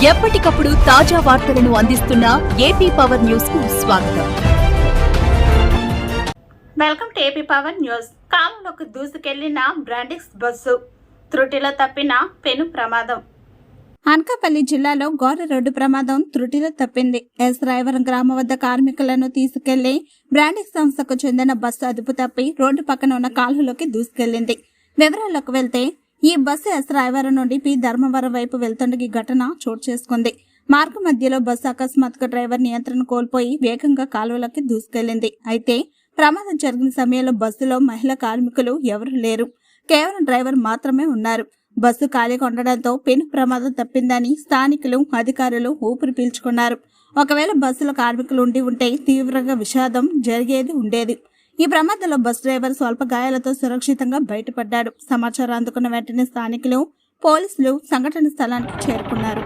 ఎప్పటికప్పుడు తాజా వార్తలను అందిస్తున్న ఏపీ పవర్ న్యూస్ కు స్వాగతం. Welcome to AP power news. కాలువలోకి దూసుకెళ్లిన బ్రాండిక్స్ బస్సు, త్రుటిలో తప్పిన పెను ప్రమాదం. అనకాపల్లి జిల్లాలో ఘోర రోడ్డు ప్రమాదం త్రుటిలో తప్పింది. ఎస్ రాయవరం గ్రామం వద్ద కార్మికులను తీసుకెళ్లి బ్రాండిక్స్ సంస్థకు చెందిన బస్సు అదుపు తప్పి రోడ్డు పక్కన ఉన్న కాలువలోకి దూసుకెళ్లింది. వివరాల్లోకి వెళ్తే ఈ బస్సు ఎస్ రాయవరం నుండి పి ధర్మవరం వైపు వెళ్తుండగా ఈ ఘటన చోటు చేసుకుంది. మార్గ మధ్యలో బస్సు అకస్మాత్తుగా డ్రైవర్ నియంత్రణ కోల్పోయి వేగంగా కాలువలోకి దూసుకెళ్లింది. అయితే ప్రమాదం జరిగిన సమయంలో బస్సులో మహిళా కార్మికులు ఎవరూ లేరు. కేవలం డ్రైవర్ మాత్రమే ఉన్నారు. బస్సు ఖాళీగా ఉండడంతో పెను ప్రమాదం తప్పిందని స్థానికులు, అధికారులు ఊపిరి పీల్చుకున్నారు. ఒకవేళ బస్సులో కార్మికులు ఉంటే తీవ్రంగా విషాదం జరిగేది ఉండేది. ఈ ప్రమాదంలో బస్ డ్రైవర్ స్వల్ప గాయాలతో సురక్షితంగా బయటపడ్డాడు. సమాచారం అందుకున్న వెంటనే స్థానికులు, పోలీసులు సంఘటన స్థలానికి చేరుకున్నారు.